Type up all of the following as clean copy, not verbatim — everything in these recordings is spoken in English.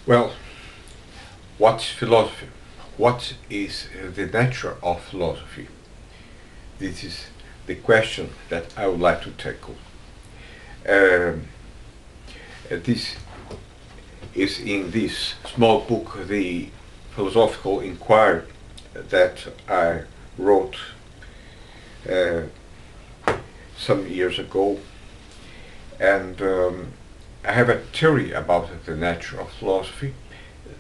Well, what's philosophy? What is the nature of philosophy? This is the question that I would like to tackle. This is in this small book, the philosophical inquiry that I wrote some years ago, and I have a theory about the nature of philosophy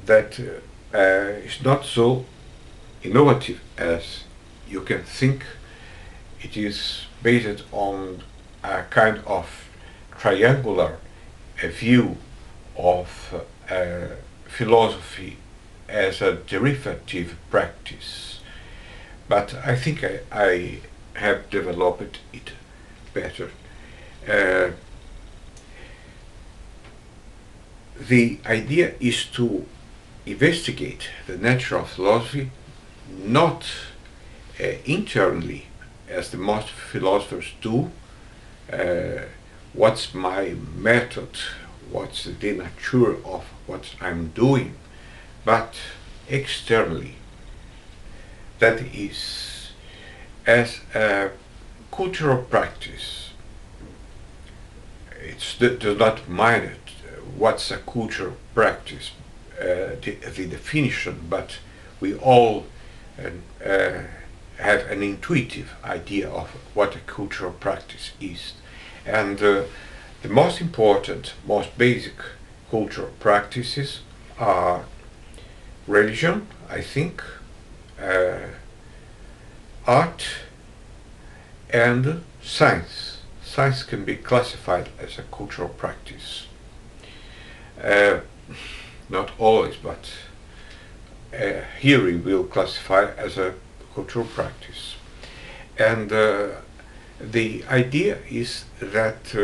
that is not so innovative as you can think. It is based on a kind of triangular view of philosophy as a derivative practice, but I think I have developed it better. The idea is to investigate the nature of philosophy not internally, as the most philosophers do. What's my method? What's the nature of what I'm doing? But externally, that is, as a cultural practice. It does not mind it, what's a cultural practice, the definition, but we all have an intuitive idea of what a cultural practice is. And the most important, most basic cultural practices are religion, I think, art, and science. Science can be classified as a cultural practice. Not always, but here we will classify as a cultural practice. And the idea is that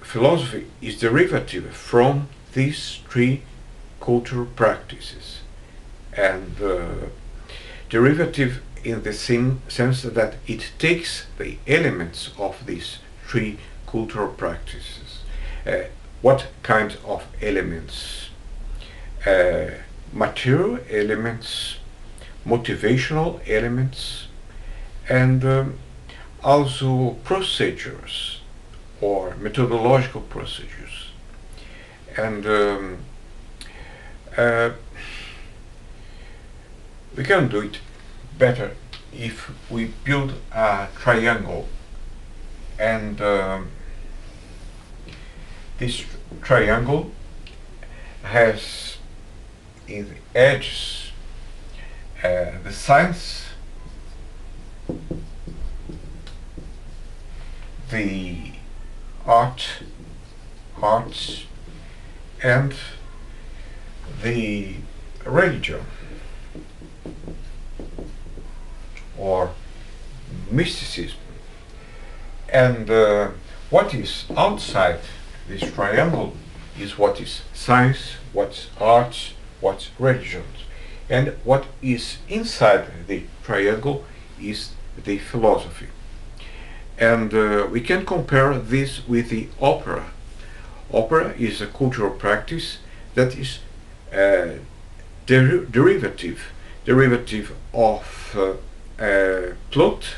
philosophy is derivative from these three cultural practices, and derivative in the same sense that it takes the elements of these three cultural practices. What kind of elements? Material elements, motivational elements, and also procedures or methodological procedures. And we can do it better if we build a triangle, and this triangle has in the edges the science, the arts, and the religion or mysticism. And what is outside this triangle is what is science, what's arts, what's religions. And what is inside the triangle is the philosophy. And we can compare this with the opera. Opera is a cultural practice that is derivative of a plot.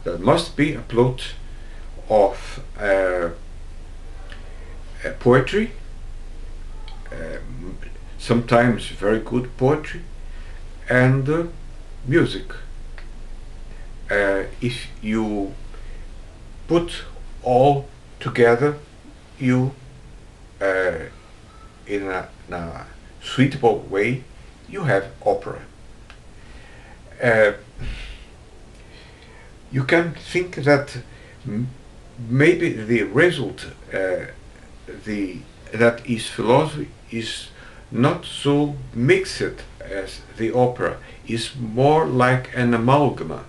There must be a plot of poetry, sometimes very good poetry, and music. If you put all together, you in a suitable way, you have opera. You can think that maybe the result that is philosophy is not so mixed as the opera, is more like an amalgama.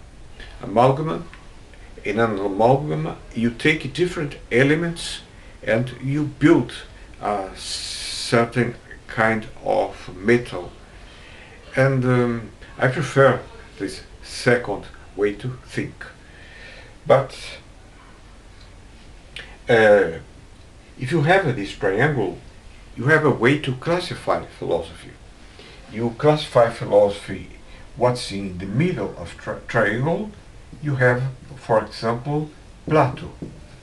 In an amalgama, you take different elements and you build a certain kind of metal. And I prefer this second way to think. But if you have this triangle, you have a way to classify philosophy. You classify philosophy what's in the middle of triangle. You have, for example, Plato,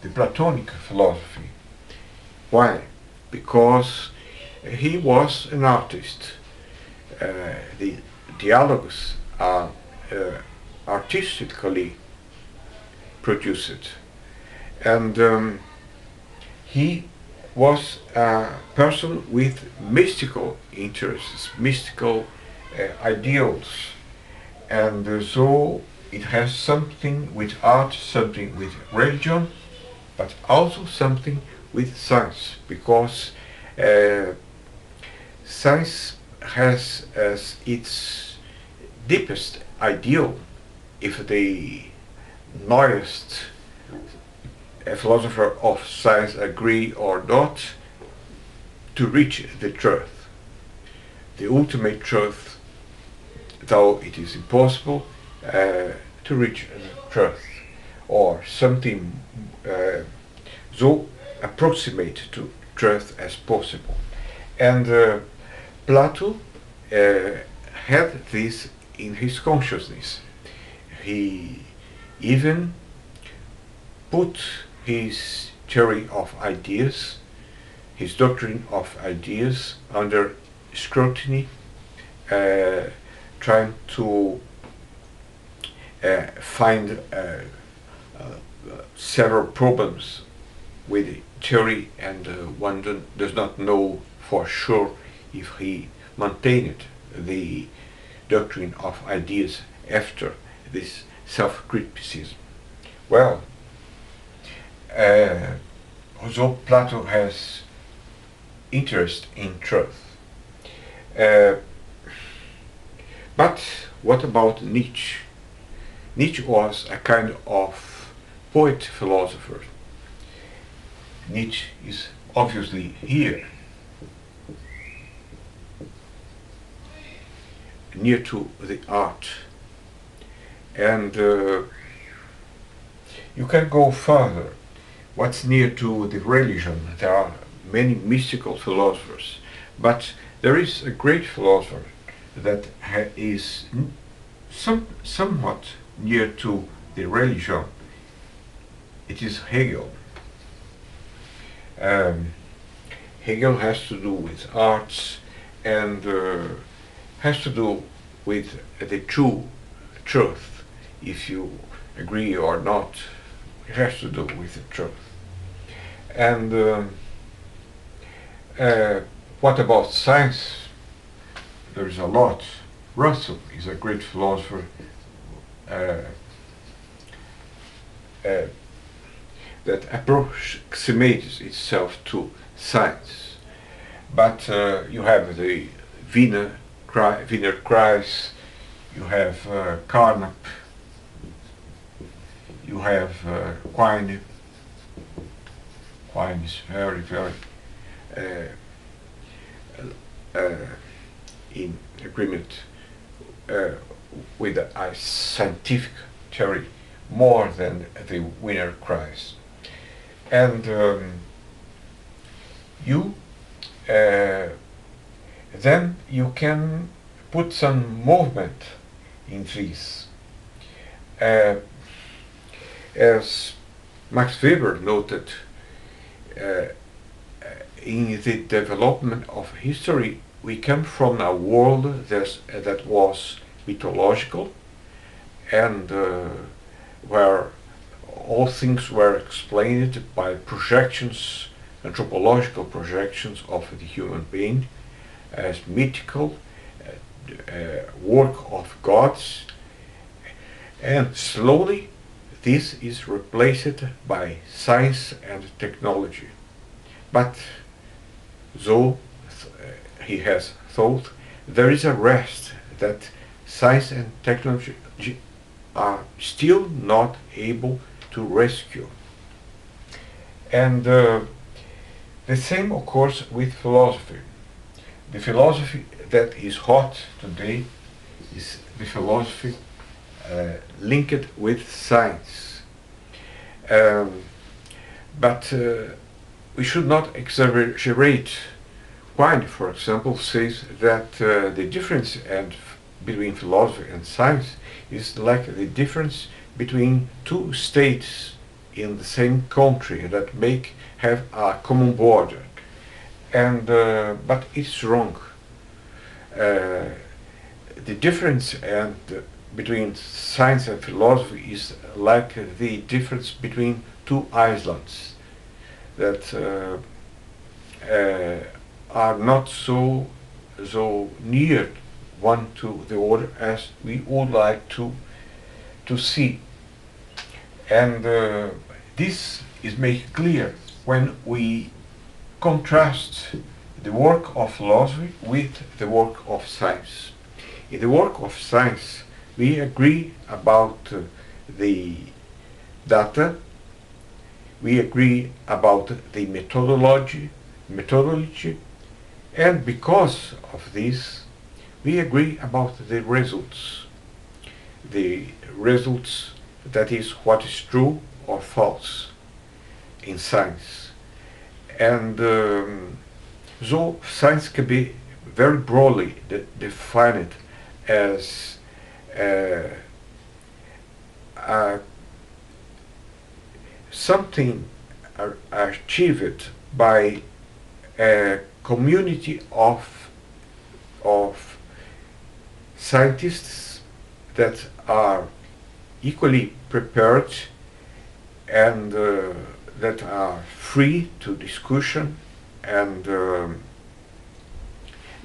the Platonic philosophy. Why? Because he was an artist. The dialogues are artistically produced, and he was a person with mystical interests, mystical ideals, and so it has something with art, something with religion, but also something with science, because science has as its deepest ideal, if the noised philosopher of science agree or not, to reach the truth, the ultimate truth, though it is impossible to reach the truth, or something so approximate to truth as possible. And Plato had this in his consciousness. He even put his theory of ideas, his doctrine of ideas, under scrutiny, trying to find several problems with the theory, and one does not know for sure if he maintained the doctrine of ideas after this self-criticism. Well, although Plato has interest in truth, but what about Nietzsche? Nietzsche was a kind of poet-philosopher. Nietzsche is obviously here, near to the art, and you can go further. What's near to the religion? There are many mystical philosophers, but there is a great philosopher that is somewhat near to the religion. It is Hegel. Hegel has to do with arts, and has to do with the true truth. If you agree or not, it has to do with the truth. And what about science? There's a lot. Russell is a great philosopher that approximates itself to science. But you have the Wiener Kreis, you have Carnap, you have Quine. Quine is very, very in agreement with a scientific theory more than the Wiener Kreis. And then you can put some movement in this. As Max Weber noted, in the development of history, we come from a world that was mythological, and where all things were explained by projections, anthropological projections of the human being as mythical work of gods, and slowly this is replaced by science and technology. But though he has thought, there is a rest that science and technology are still not able to rescue. And the same occurs with philosophy. The philosophy that is hot today is the philosophy linked with science. But we should not exaggerate. Quine, for example, says that the difference between philosophy and science is like the difference between two states in the same country that have a common border. And but it's wrong. The difference between science and philosophy is like the difference between two islands that are not so near one to the other as we would like to see. And this is made clear when we contrast the work of philosophy with the work of science. In the work of science, we agree about the data, we agree about the methodology, and because of this, we agree about the results. The results, that is what is true or false in science. And so science can be very broadly defined as something achieved by a community of scientists that are equally prepared and that are free to discussion, and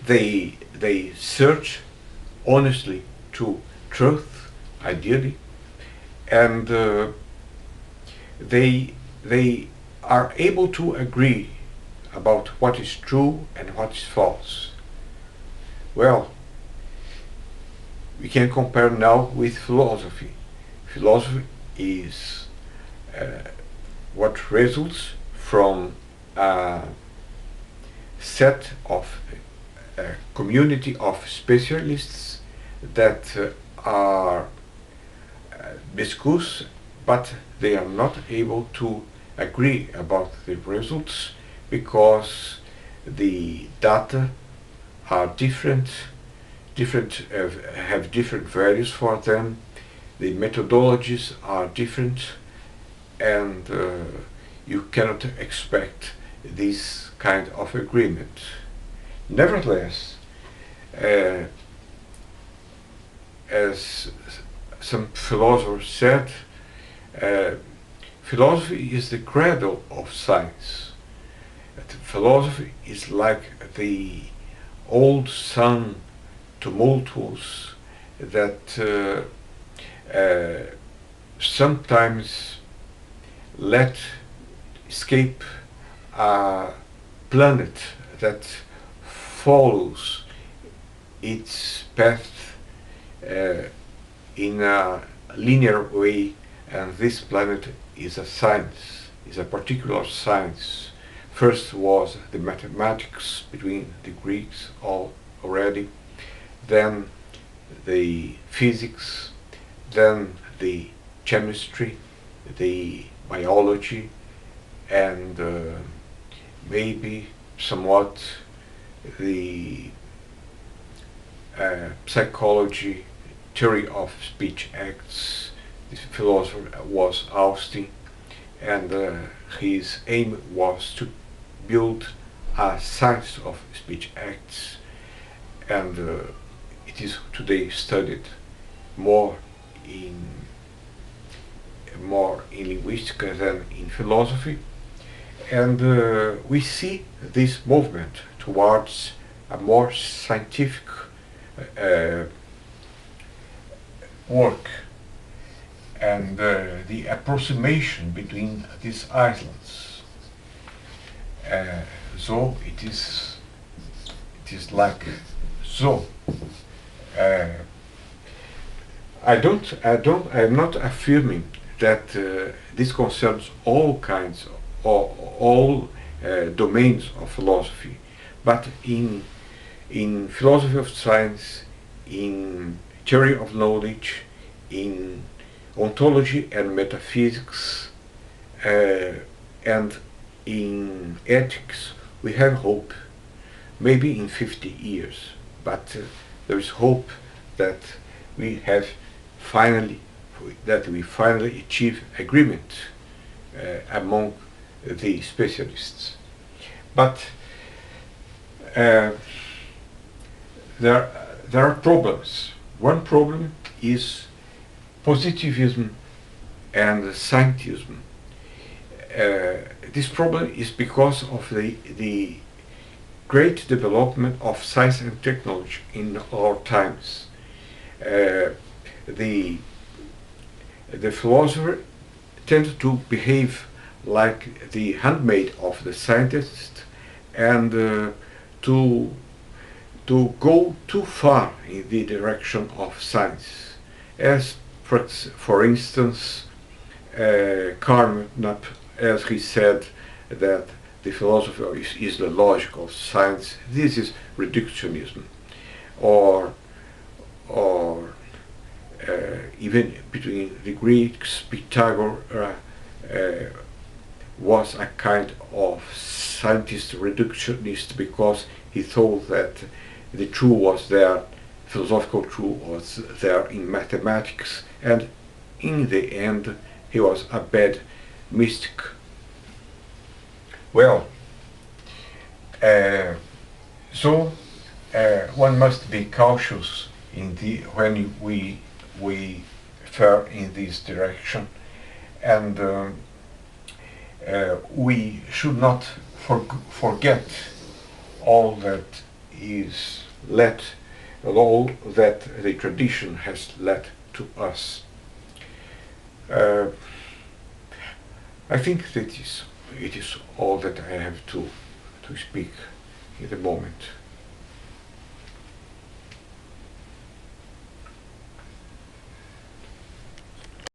they search honestly to truth, ideally, and they are able to agree about what is true and what is false. Well, we can compare now with philosophy. Philosophy is what results from a set of a community of specialists that are discuss, but they are not able to agree about the results because the data are different, have different values for them, the methodologies are different, and you cannot expect this kind of agreement. Nevertheless, as some philosophers said, philosophy is the cradle of science. Philosophy is like the old sun, tumultuous, that sometimes let escape a planet that follows its path in a linear way, and this planet is a science, is a particular science. First was the mathematics between the Greeks already, then the physics, then the chemistry, the biology, and maybe somewhat the psychology, theory of speech acts. This philosopher was Austin, and his aim was to build a science of speech acts, and it is today studied more in linguistics than in philosophy, and we see this movement towards a more scientific work, and the approximation between these islands. So it is like so. I'm not affirming that this concerns all kinds or all domains of philosophy, but in philosophy of science, in theory of knowledge, in ontology and metaphysics, and in ethics, we have hope, maybe in 50 years, but there is hope that we have finally achieve agreement among the specialists. But there are problems. One problem is positivism and scientism. This problem is because of the great development of science and technology in our times. The philosopher tend to behave like the handmaid of the scientist, and to go too far in the direction of science. As for instance, Carnap, as he said that the philosopher is the logic of science, this is reductionism. Or even between the Greeks, Pythagoras was a kind of scientist reductionist, because he thought that the truth was there, philosophical truth was there in mathematics, and in the end he was a bad mystic. Well, so one must be cautious when we fare in this direction, and we should not forget all that all that the tradition has led to us. I think that it is all that I have to speak in the moment.